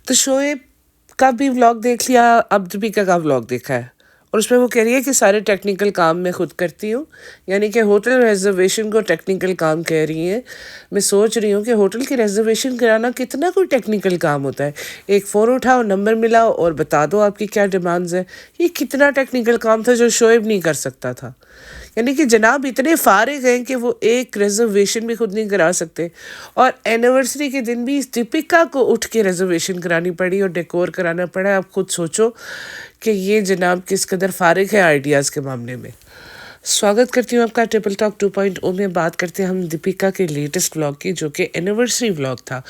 तो शोएब का भी व्लॉग देख लिया, अब दीपिका का व्लॉग देखा है और उसमें वो कह रही है कि सारे टेक्निकल काम मैं खुद करती हूँ, यानी कि होटल रिजर्वेशन को टेक्निकल काम कह रही है। मैं सोच रही हूँ कि होटल की रिजर्वेशन कराना कितना कोई टेक्निकल काम होता है। एक फ़ोन उठाओ, नंबर मिलाओ और बता दो आपकी क्या डिमांड्स है। ये कितना टेक्निकल काम था जो शोएब नहीं कर सकता था। यानी कि जनाब इतने फारिग हैं कि वो एक रिजर्वेशन भी खुद नहीं करा सकते, और एनिवर्सरी के दिन भी दीपिका को उठ के रिजर्वेशन करानी पड़ी और डेकोर कराना पड़ा। आप खुद सोचो कि ये जनाब किस कदर फारिग है आइडियाज़ के मामले में। स्वागत करती हूँ आपका ट्रिपल टॉक 2.0 में। बात करते हैं हम दीपिका के लेटेस्ट व्लॉग की, जो कि एनिवर्सरी व्लॉग था,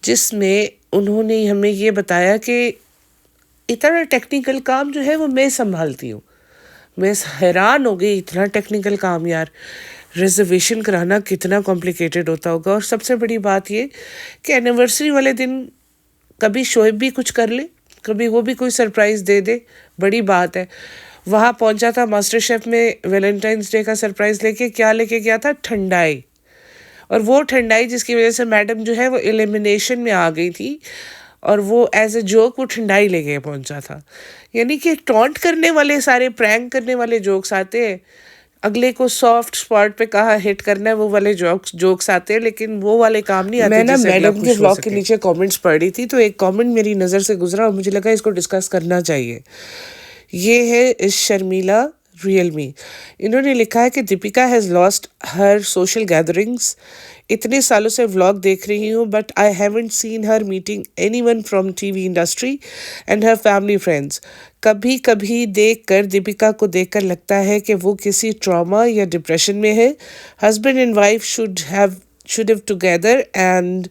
जिसमें उन्होंने हमें ये बताया कि इतना टेक्निकल काम जो है वो मैं संभालती हूँ। मैं हैरान हो गई, इतना टेक्निकल काम यार, रिजर्वेशन कराना कितना कॉम्प्लिकेटेड होता होगा। और सबसे बड़ी बात ये कि एनिवर्सरी वाले दिन कभी शोएब भी कुछ कर ले, कभी वो भी कोई सरप्राइज़ दे दे, बड़ी बात है। वहाँ पहुँचा था मास्टर शेफ़ में वैलेंटाइंस डे का सरप्राइज़ लेके, क्या लेके गया था? ठंडाई। और वो ठंडाई जिसकी वजह से मैडम जो है वो एलिमिनेशन में आ गई थी, और वो एज ए जोक वो ठंडाई लेके पहुंचा था। यानी कि टॉन्ट करने वाले, सारे प्रैंक करने वाले जोक्स आते हैं, अगले को सॉफ्ट स्पॉट पे कहा हिट करना है वो वाले जोक्स आते हैं, लेकिन वो वाले काम नहीं आते। मैं ना मैडम के व्लॉग के नीचे कमेंट्स पढ़ रही थी, तो एक कमेंट मेरी नज़र से गुजरा और मुझे लगा इसको डिस्कस करना चाहिए। ये है शर्मिला रियलमी। इन्होंने लिखा है कि Deepika has lost her social gatherings. इतने सालों से व्लॉग देख रही हूँ, but I haven't seen her meeting anyone from TV industry and her family friends. कभी कभी देखकर दीपिका को देखकर लगता है कि वो किसी ट्रॉमा या डिप्रेशन में है। Husband and wife should have together and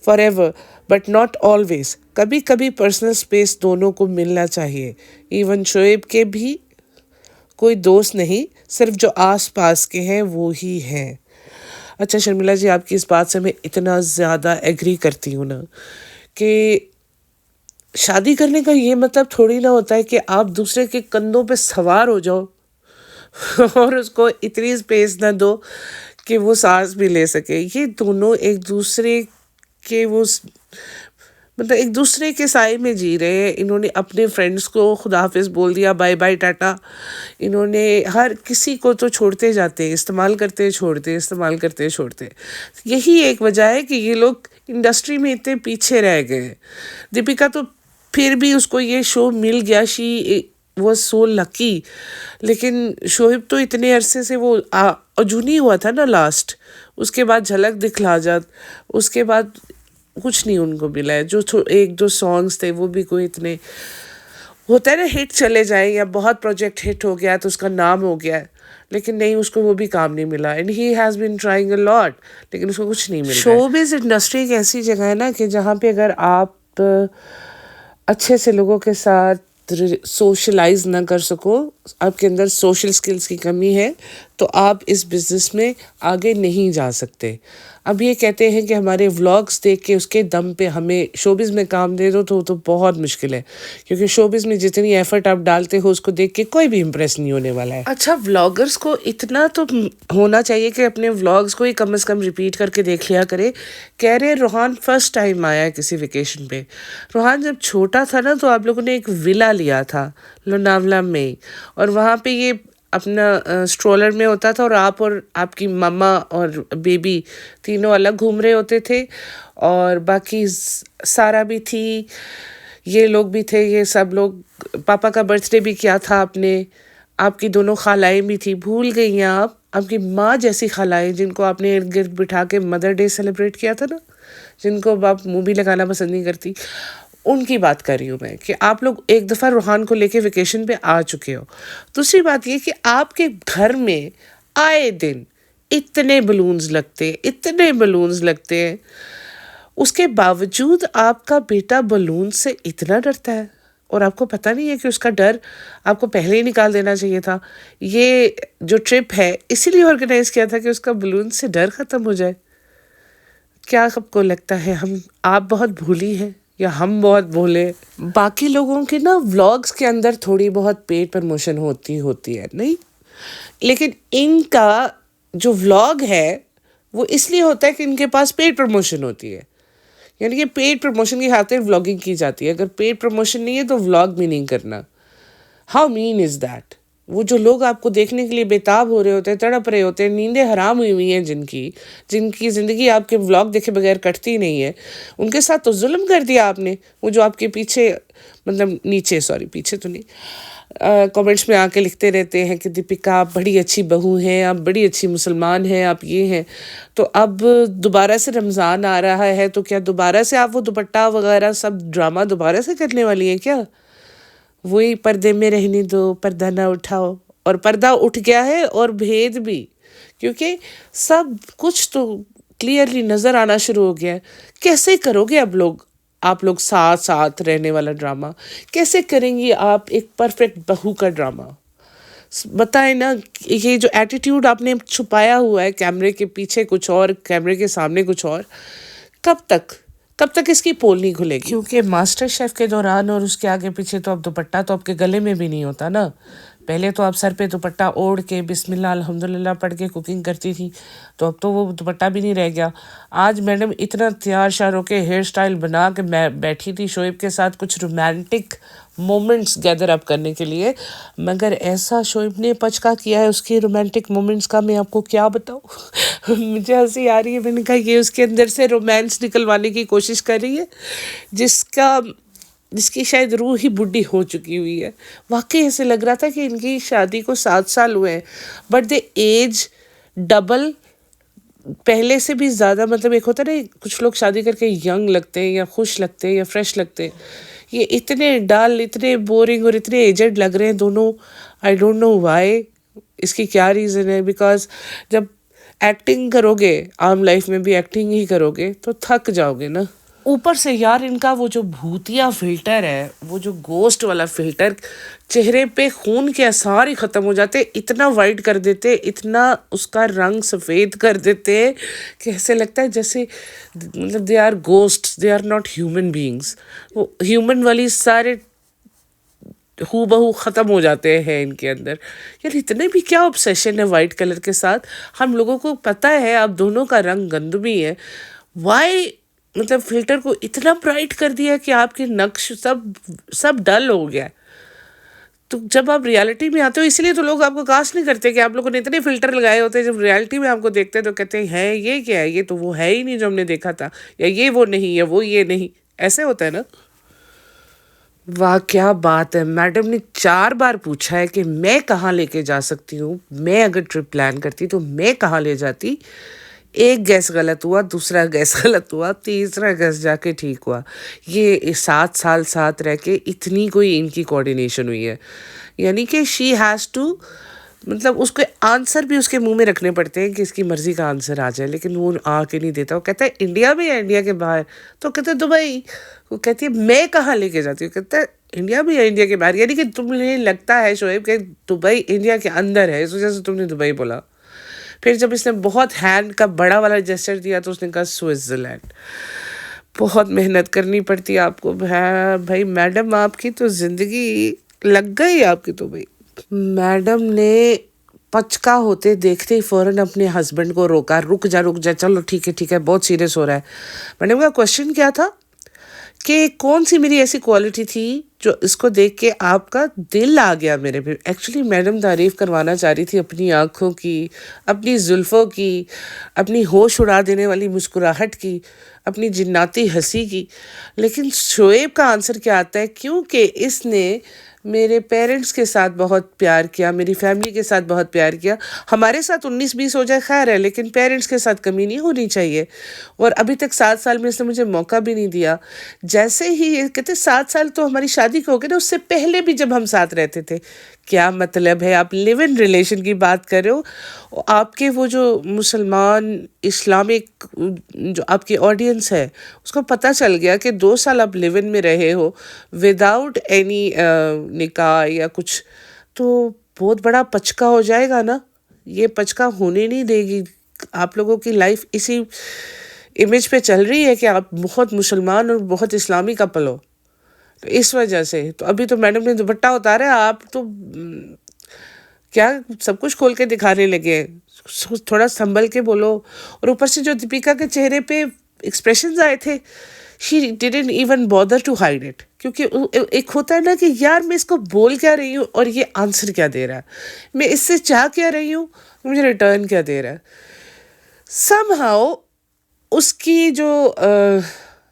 forever, but not always. कभी कभी पर्सनल स्पेस दोनों को मिलना चाहिए। इवन शोएब के भी कोई दोस्त नहीं, सिर्फ जो आस पास के हैं वो ही हैं। अच्छा शर्मिला जी, आपकी इस बात से मैं इतना ज़्यादा एग्री करती हूँ ना, कि शादी करने का ये मतलब थोड़ी ना होता है कि आप दूसरे के कंधों पे सवार हो जाओ और उसको इतनी स्पेस ना दो कि वो सांस भी ले सके। ये दोनों एक दूसरे के वो मतलब एक दूसरे के साए में जी रहे हैं। इन्होंने अपने फ्रेंड्स को खुदा हाफिज़ बोल दिया, बाय बाय टाटा। इन्होंने हर किसी को तो छोड़ते जाते हैं, इस्तेमाल करते छोड़ते, इस्तेमाल करते छोड़ते। यही एक वजह है कि ये लोग इंडस्ट्री में इतने पीछे रह गए हैं। दीपिका तो फिर भी उसको ये शो मिल गया, शी वो सो लकी। लेकिन शोएब तो इतने अरसे से वो अजूनी हुआ था ना लास्ट, उसके बाद झलक दिखला जात, उसके बाद कुछ नहीं उनको मिला है। जो एक दो सॉन्ग्स थे वो भी कोई इतने, होता है ना हिट चले जाए या बहुत प्रोजेक्ट हिट हो गया तो उसका नाम हो गया है, लेकिन नहीं, उसको वो भी काम नहीं मिला। And he has been trying a lot, लेकिन उसको कुछ नहीं मिला। शोबिज़ इंडस्ट्री एक ऐसी जगह है ना कि जहाँ पे अगर आप अच्छे से लोगों के साथ सोशलाइज ना कर सको, आपके अंदर सोशल स्किल्स की कमी है, तो आप इस बिज़नेस में आगे नहीं जा सकते। अब ये कहते हैं कि हमारे व्लॉग्स देख के उसके दम पे हमें शोबिज़ में काम दे दो, तो बहुत मुश्किल है, क्योंकि शोबिज़ में जितनी एफर्ट आप डालते हो उसको देख के कोई भी इम्प्रेस नहीं होने वाला है। अच्छा, व्लॉगर्स को इतना तो होना चाहिए कि अपने व्लॉग्स को ही कम से कम रिपीट करके देख लिया करे। कह रहे रोहान फर्स्ट टाइम आया है किसी वेकेशन पे। रोहान जब छोटा था ना, तो आप लोगों ने एक विला लिया था लोनावला में, और वहाँ पे ये अपना स्ट्रोलर में होता था और आप और आपकी मम्मा और बेबी तीनों अलग घूम रहे होते थे, और बाकी सारा भी थी, ये लोग भी थे, ये सब लोग। पापा का बर्थडे भी किया था आपने, आपकी दोनों खालाएं भी थी, भूल गई हैं आप? आपकी माँ जैसी खालाएं जिनको आपने इर्द गिर्द बिठा के मदर डे सेलिब्रेट किया था ना, जिनको आप मुँह भी लगाना पसंद नहीं करती, उनकी बात कर रही हूँ मैं, कि आप लोग एक दफ़ा रूहान को लेके वेकेशन पे आ चुके हो। दूसरी बात ये कि आपके घर में आए दिन इतने बलून्स लगते हैं, उसके बावजूद आपका बेटा बलून से इतना डरता है, और आपको पता नहीं है कि उसका डर आपको पहले ही निकाल देना चाहिए था। ये जो ट्रिप है इसीलिए ऑर्गेनाइज किया था कि उसका बलून से डर ख़त्म हो जाए। क्या आपको लगता है आप बहुत भूली हैं या हम बहुत भोले? बाकी लोगों के ना व्लॉग्स के अंदर थोड़ी बहुत पेड प्रमोशन होती है नहीं, लेकिन इनका जो व्लॉग है वो इसलिए होता है कि इनके पास पेड प्रमोशन होती है। यानी कि पेड प्रमोशन की खातिर व्लॉगिंग की जाती है। अगर पेड प्रमोशन नहीं है तो व्लॉग भी नहीं करना। How mean is that? वो जो लोग आपको देखने के लिए बेताब हो रहे होते हैं, तड़प रहे होते हैं, नींदें हराम हुई हुई हैं जिनकी जिनकी ज़िंदगी आपके व्लॉग देखे बगैर कटती नहीं है, उनके साथ तो जुल्म कर दिया आपने। वो जो आपके पीछे, मतलब नीचे, सॉरी पीछे तो नहीं, कमेंट्स में आके लिखते रहते हैं कि दीपिका आप बड़ी अच्छी बहू हैं, आप बड़ी अच्छी मुसलमान हैं, आप ये हैं। तो अब दोबारा से रमज़ान आ रहा है, तो क्या दोबारा से आप वो दुपट्टा वगैरह सब ड्रामा दोबारा से करने वाली हैं क्या? वही पर्दे में रहने दो, पर्दा ना उठाओ। और पर्दा उठ गया है, और भेद भी, क्योंकि सब कुछ तो क्लियरली नज़र आना शुरू हो गया है। कैसे करोगे अब आप लोग साथ साथ रहने वाला ड्रामा? कैसे करेंगी आप एक परफेक्ट बहू का ड्रामा? बताएं ना। ये जो एटीट्यूड आपने छुपाया हुआ है, कैमरे के पीछे कुछ और, कैमरे के सामने कुछ और, कब तक कब तक इसकी पोल नहीं खुलेगी? क्योंकि मास्टर शेफ के दौरान और उसके आगे पीछे तो अब दुपट्टा तो आपके गले में भी नहीं होता ना। पहले तो आप सर पे दुपट्टा ओढ़ के बिस्मिल्लाह अल्हम्दुलिल्लाह पढ़ के कुकिंग करती थी, तो अब तो वो दुपट्टा भी नहीं रह गया। आज मैडम इतना तैयार शार होके हेयर स्टाइल बना के मैं बैठी थी शोएब के साथ कुछ रोमांटिक मोमेंट्स गैदर अप करने के लिए, मगर ऐसा शोएब ने पचका किया है उसके रोमांटिक मोमेंट्स का, मैं आपको क्या बताऊँ। मुझे हंसी आ रही है। मैंने कहा ये उसके अंदर से रोमांस निकलवाने की कोशिश कर रही है जिसकी शायद रूह ही बुढ़ी हो चुकी हुई है। वाकई ऐसे लग रहा था कि इनकी शादी को 7 साल हुए हैं, बट द एज डबल पहले से भी ज़्यादा। मतलब एक होता है ना, कुछ लोग शादी करके यंग लगते हैं या खुश लगते हैं या फ्रेश लगते हैं, ये इतने डल, इतने बोरिंग और इतने एजेड लग रहे हैं दोनों। आई डोंट नो वाई, इसकी क्या रीज़न है। बिकॉज जब एक्टिंग करोगे, आम लाइफ में भी एक्टिंग ही करोगे, तो थक जाओगे ना। ऊपर से यार इनका वो जो भूतिया फिल्टर है, वो जो गोस्ट वाला फिल्टर, चेहरे पे खून के आसार ही ख़त्म हो जाते, इतना वाइट कर देते, इतना उसका रंग सफ़ेद कर देते कि ऐसे लगता है जैसे, मतलब they are ghost, they are not human beings. वो ह्यूमन वाली सारे हू बहू ख़त्म हो जाते हैं इनके अंदर। यार इतने भी क्या ऑब्सेशन है वाइट कलर के साथ? हम लोगों को पता है आप दोनों का रंग गंदमी है, वाई मतलब फिल्टर को इतना ब्राइट कर दिया कि आपके नक्श सब डल हो गया। तो जब आप रियलिटी में आते हो, इसलिए तो लोग आपको कास्ट नहीं करते कि आप लोगों ने इतने फिल्टर लगाए होते हैं। जब रियलिटी में आपको देखते हैं तो कहते हैं है ये क्या है, ये तो वो है ही नहीं जो हमने देखा था, या ये वो नहीं, या वो ये नहीं, ऐसे होता है ना। वाह क्या बात है। मैडम ने 4 बार पूछा है कि मैं कहाँ लेके जा सकती हूँ, मैं अगर ट्रिप प्लान करती तो मैं कहाँ ले जाती। एक गैस गलत हुआ, दूसरा गैस गलत हुआ, तीसरा गैस जाके ठीक हुआ। ये 7 साल साथ रह के इतनी कोई इनकी कोऑर्डिनेशन हुई है, यानी कि शी हैज़ टू, मतलब उसके आंसर भी उसके मुंह में रखने पड़ते हैं कि इसकी मर्ज़ी का आंसर आ जाए, लेकिन वो आके नहीं देता। वो कहता है इंडिया में या इंडिया के बाहर, तो कहते हैं दुबई। वो कहती है मैं कहाँ लेके जाती हूँ, कहता है इंडिया में या इंडिया के बाहर। यानी कि तुम्हें लगता है शोएब कि दुबई इंडिया के अंदर है, इस वजह से तुमने दुबई बोला। फिर जब इसने बहुत हैंड का बड़ा वाला जेस्चर दिया तो उसने कहा स्विट्ज़रलैंड। बहुत मेहनत करनी पड़ती है आपको भाई मैडम, आपकी तो ज़िंदगी लग गई आपकी तो भाई। मैडम ने पचका होते देखते ही फ़ौरन अपने हस्बैंड को रोका, रुक जा, चलो ठीक है, बहुत सीरियस हो रहा है। मैडम का क्वेश्चन क्या था कि कौन सी मेरी ऐसी क्वालिटी थी जो इसको देख के आपका दिल आ गया मेरे पे। एक्चुअली मैडम तारीफ़ करवाना चाह रही थी अपनी आँखों की, अपनी जुल्फ़ों की, अपनी होश उड़ा देने वाली मुस्कुराहट की, अपनी जिन्नाती हंसी की। लेकिन शोएब का आंसर क्या आता है, क्योंकि इसने मेरे पेरेंट्स के साथ बहुत प्यार किया, मेरी फैमिली के साथ बहुत प्यार किया। हमारे साथ 19-20 हो जाए खैर है, लेकिन पेरेंट्स के साथ कमी नहीं होनी चाहिए। और अभी तक 7 साल में इसने मुझे मौका भी नहीं दिया। जैसे ही ये कहते 7 साल तो हमारी शादी को हो गए ना, उससे पहले भी जब हम साथ रहते थे। क्या मतलब है, आप लिव इन रिलेशन की बात कर रहे हो। आपके वो जो मुसलमान इस्लामिक जो आपकी ऑडियंस है, उसको पता चल गया कि 2 साल आप लिव इन में रहे हो विदाउट एनी निकाह या कुछ, तो बहुत बड़ा पचका हो जाएगा ना। ये पचका होने नहीं देगी। आप लोगों की लाइफ इसी इमेज पे चल रही है कि आप बहुत मुसलमान और बहुत इस्लामी कपल हो, तो इस वजह से। तो अभी तो मैडम ने दुपट्टा उतारा, आप तो क्या सब कुछ खोल के दिखाने लगे। थोड़ा संभल के बोलो। और ऊपर से जो दीपिका के चेहरे पे एक्सप्रेशंस आए थे she didn't even bother to hide it, क्योंकि एक होता है ना कि यार मैं इसको बोल क्या रही हूँ और ये आंसर क्या दे रहा है, मैं इससे चाह क्या रही हूँ, मुझे रिटर्न क्या दे रहा है। समहाउ उसकी जो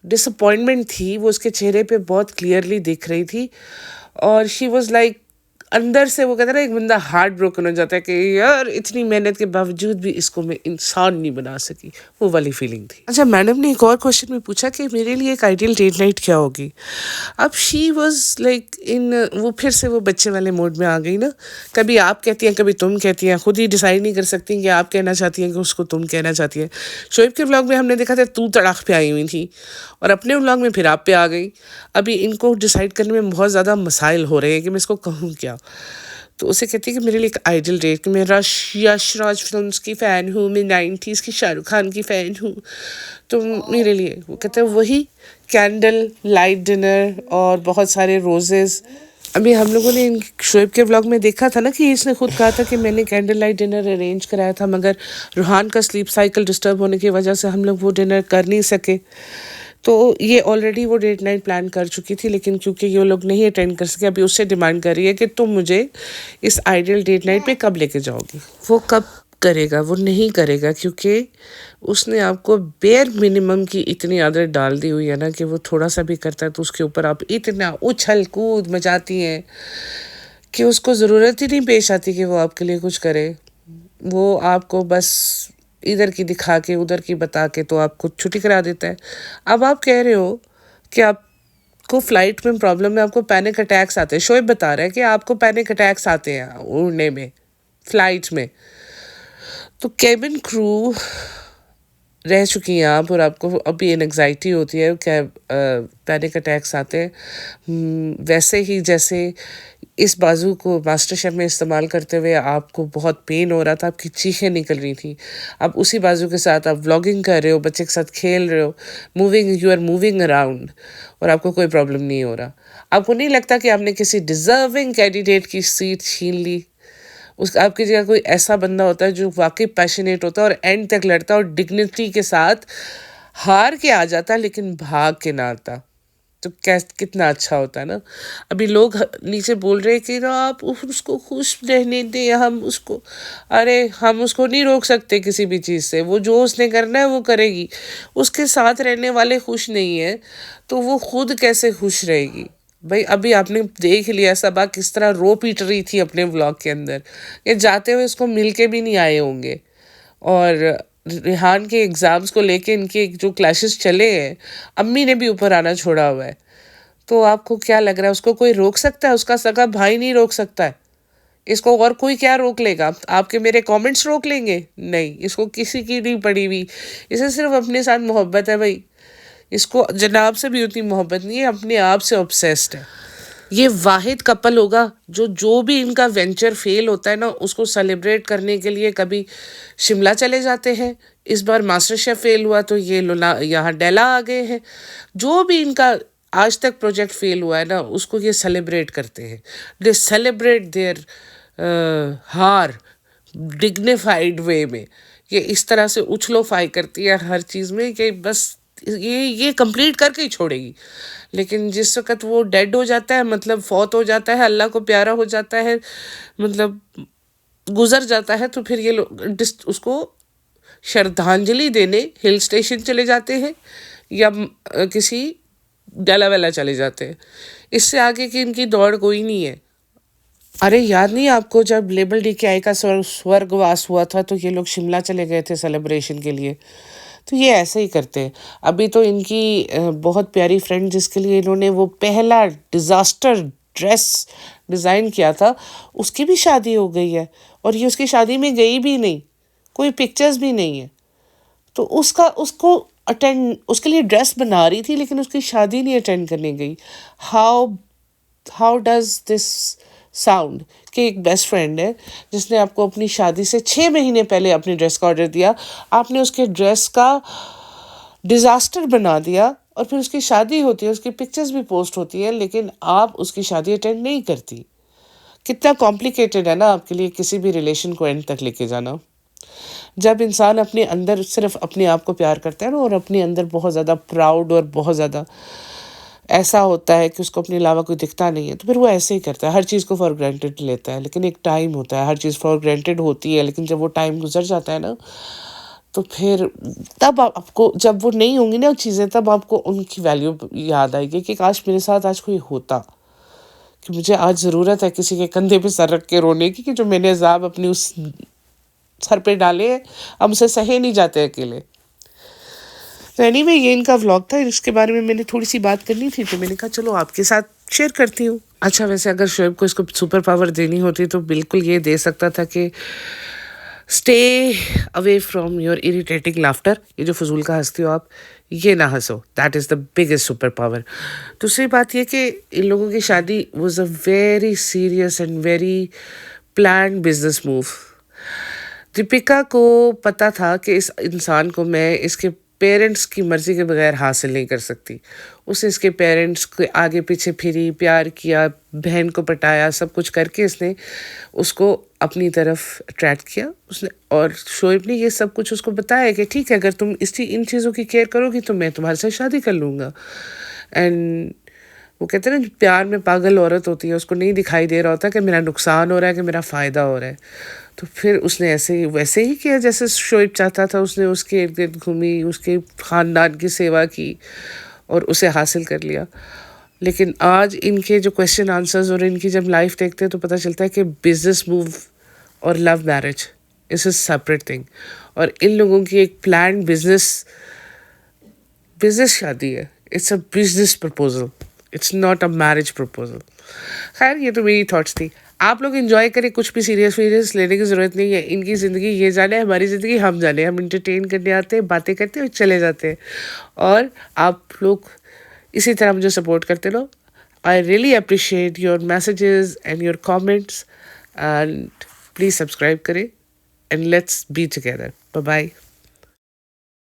डिसअपॉइंटमेंट थी वो उसके चेहरे पे बहुत क्लियरली दिख रही थी, और शी वॉज लाइक, अंदर से वो कहता है ना, एक बंदा हार्ट ब्रोकन हो जाता है कि यार इतनी मेहनत के बावजूद भी इसको मैं इंसान नहीं बना सकी, वो वाली फीलिंग थी। अच्छा, मैडम ने एक और क्वेश्चन में पूछा कि मेरे लिए एक आइडियल डेट नाइट क्या होगी। अब शी वॉज लाइक इन, वो फिर से वो बच्चे वाले मोड में आ गई ना, कभी आप कहती हैं कभी तुम कहती हैं, खुद ही डिसाइड नहीं कर सकती कि आप कहना चाहती हैं कि उसको तुम कहना चाहती हैं। शोएब के व्लॉग में हमने देखा था तू तड़ाक पे आई हुई थी, और अपने व्लॉग में फिर आप पे आ गई। अभी इनको डिसाइड करने में बहुत ज़्यादा मसाइल हो रहे हैं कि मैं इसको कहूँ क्या। तो उसे कहती है कि मेरे लिए एक आइडियल डेट, कि मैं यश राज फिल्म्स की फ़ैन हूँ, मैं 90s की शाहरुख खान की फ़ैन हूँ, तो मेरे लिए वो कहते हैं वही कैंडल लाइट डिनर और बहुत सारे रोजेज़। अभी हम लोगों ने शोएब के व्लॉग में देखा था ना कि इसने खुद कहा था कि मैंने कैंडल लाइट डिनर अरेंज कराया था, मगर रूहान का स्लीप साइकिल डिस्टर्ब होने की वजह से हम लोग वो डिनर कर नहीं सके। तो ये ऑलरेडी वो डेट नाइट प्लान कर चुकी थी, लेकिन क्योंकि ये लोग नहीं अटेंड कर सके, अभी उससे डिमांड कर रही है कि तुम मुझे इस आइडियल डेट नाइट पे कब लेके जाओगी। वो कब करेगा? वो नहीं करेगा, क्योंकि उसने आपको बेयर मिनिमम की इतनी आदत डाल दी हुई है ना कि वो थोड़ा सा भी करता है तो उसके ऊपर आप इतना उछल कूद मचाती हैं कि उसको ज़रूरत ही नहीं पेश आती कि वो आपके लिए कुछ करे। वो आपको बस इधर की दिखा के उधर की बता के तो आपको छुट्टी करा देता है। अब आप कह रहे हो कि आपको फ़्लाइट में प्रॉब्लम है, आपको पैनिक अटैक्स आते हैं। शोएब बता रहा है कि आपको पैनिक अटैक्स आते हैं उड़ने में, फ़्लाइट में। तो केबिन क्रू रह चुकी हैं आप, और आपको अभी एंग्जाइटी होती है, क्या पैनिक अटैक्स आते हैं। वैसे ही जैसे इस बाजू को मास्टर शेफ में इस्तेमाल करते हुए आपको बहुत पेन हो रहा था, आपकी चीखें निकल रही थी, अब उसी बाजू के साथ आप व्लॉगिंग कर रहे हो, बच्चे के साथ खेल रहे हो, यू आर मूविंग अराउंड, और आपको कोई प्रॉब्लम नहीं हो रहा। आपको नहीं लगता कि आपने किसी डिज़र्विंग कैंडिडेट की सीट छीन ली? उस आपकी जगह कोई ऐसा बंदा होता है जो वाकई पैशनेट होता है और एंड तक लड़ता है और डिग्निटी के साथ हार के आ जाता है, लेकिन भाग के ना आता। तो कितना अच्छा होता है ना। अभी लोग नीचे बोल रहे हैं कि ना आप उसको खुश रहने दें, हम उसको, अरे हम उसको नहीं रोक सकते किसी भी चीज़ से, वो जो उसने करना है वो करेगी। उसके साथ रहने वाले खुश नहीं है तो वो खुद कैसे खुश रहेगी? भाई अभी आपने देख लिया सबा किस तरह रो पीट रही थी अपने व्लॉग के अंदर, ये जाते हुए इसको मिल के भी नहीं आए होंगे। और रेहान के एग्ज़ाम्स को लेके इनके जो क्लैशेस चले हैं, अम्मी ने भी ऊपर आना छोड़ा हुआ है। तो आपको क्या लग रहा है उसको कोई रोक सकता है? उसका सगा भाई नहीं रोक सकता है इसको, और कोई क्या रोक लेगा? आपके मेरे कमेंट्स रोक लेंगे? नहीं, इसको किसी की नहीं पड़ी हुई, इसे सिर्फ अपने साथ मोहब्बत है भाई। इसको जनाब से भी उतनी मोहब्बत नहीं है, अपने आप से ऑब्सेस्ड है। ये वाहिद कपल होगा जो भी इनका वेंचर फेल होता है ना, उसको सेलिब्रेट करने के लिए कभी शिमला चले जाते हैं। इस बार मास्टर शेफ फेल हुआ तो ये यहाँ डेला आ गए हैं। जो भी इनका आज तक प्रोजेक्ट फेल हुआ है ना, उसको ये सेलिब्रेट करते हैं। दे सेलिब्रेट देयर हार डिग्निफाइड वे में। ये इस तरह से उछलो फाई करती है हर चीज़ में कि बस ये कंप्लीट करके ही छोड़ेगी। लेकिन जिस वक़्त वो डेड हो जाता है, मतलब फौत हो जाता है, अल्लाह को प्यारा हो जाता है, मतलब गुज़र जाता है, तो फिर ये लोग उसको श्रद्धांजलि देने हिल स्टेशन चले जाते हैं या किसी डेला वेला चले जाते हैं। इससे आगे की इनकी दौड़ कोई नहीं है। अरे याद नहीं आपको जब लेबल DKI का स्वर्गवास हुआ था तो ये लोग शिमला चले गए थे सेलिब्रेशन के लिए। तो ये ऐसे ही करते हैं। अभी तो इनकी बहुत प्यारी फ्रेंड जिसके लिए इन्होंने वो पहला डिज़ास्टर ड्रेस डिज़ाइन किया था, उसकी भी शादी हो गई है, और ये उसकी शादी में गई भी नहीं, कोई पिक्चर्स भी नहीं है। तो उसको अटेंड, उसके लिए ड्रेस बना रही थी लेकिन उसकी शादी नहीं अटेंड करने गई। How how does this sound कि एक बेस्ट फ्रेंड है जिसने आपको अपनी शादी से 6 महीने पहले अपनी ड्रेस का ऑर्डर दिया, आपने उसके ड्रेस का डिज़ास्टर बना दिया, और फिर उसकी शादी होती है, उसकी पिक्चर्स भी पोस्ट होती है, लेकिन आप उसकी शादी अटेंड नहीं करती। कितना कॉम्प्लिकेटेड है ना आपके लिए किसी भी रिलेशन को एंड तक लेके जाना। जब इंसान अपने अंदर सिर्फ अपने आप को प्यार करता है ना और अपने अंदर बहुत ज़्यादा प्राउड और बहुत ज़्यादा ऐसा होता है कि उसको अपने अलावा कोई दिखता नहीं है, तो फिर वो ऐसे ही करता है, हर चीज़ को फॉर ग्रांटेड लेता है। लेकिन एक टाइम होता है, हर चीज़ फॉर ग्रांटेड होती है, लेकिन जब वो टाइम गुजर जाता है ना, तो फिर तब आपको जब वो नहीं होंगी ना चीज़ें, तब आपको उनकी वैल्यू याद आएगी कि काश मेरे साथ आज कोई होता, कि मुझे आज ज़रूरत है किसी के कंधे पे सर रख के रोने की, कि जो मैंने अज़ाब अपनी उस सर पे डाले हैं, अब मुझसे सहे नहीं जाते अकेले। तो एनीवे ये इनका व्लॉग था, इसके बारे में मैंने थोड़ी सी बात करनी थी, तो मैंने कहा चलो आपके साथ शेयर करती हूँ। अच्छा, वैसे अगर शोएब को इसको सुपर पावर देनी होती तो बिल्कुल ये दे सकता था कि stay away from your irritating laughter. ये जो फजूल का हंसती हो आप, ये ना हंसो, that is the biggest super power. दूसरी बात ये कि इन लोगों की शादी was a very serious and very plan business move. Deepika को पता था कि इस इंसान को मैं इसके पेरेंट्स की मर्ज़ी के बगैर हासिल नहीं कर सकती। उसने इसके पेरेंट्स के आगे पीछे फिरी, प्यार किया, बहन को पटाया, सब कुछ करके इसने उसको अपनी तरफ अट्रैक्ट किया। उसने और शोएब ने ये सब कुछ उसको बताया कि ठीक है, अगर तुम इन चीज़ों की केयर करोगी तो मैं तुम्हारे साथ शादी कर लूँगा। एंड वो कहते हैं ना, प्यार में पागल औरत होती है, उसको नहीं दिखाई दे रहा होता कि मेरा नुकसान हो रहा है कि मेरा फ़ायदा हो रहा है। तो फिर उसने वैसे ही किया जैसे शोएब चाहता था। उसने उसके इर्द गिर्द घूमी, उसके ख़ानदान की सेवा की और उसे हासिल कर लिया। लेकिन आज इनके जो क्वेश्चन आंसर्स और इनकी जब लाइफ देखते हैं तो पता चलता है कि बिजनेस मूव और love marriage is a separate thing. और इन लोगों की एक प्लान बिजनेस शादी है। It's a business proposal, it's not a marriage proposal. खैर, ये तो मेरी थॉट्स थी। आप लोग एंजॉय करें, कुछ भी सीरियस लेने की ज़रूरत नहीं है। इनकी ज़िंदगी ये जाने, हमारी ज़िंदगी हम जाने। हम इंटरटेन करने आते हैं, बातें करते हैं और चले जाते हैं। और आप लोग इसी तरह मुझे सपोर्ट करते रहो। I really appreciate your messages and your comments, and please subscribe करें, and let's be together. Bye bye.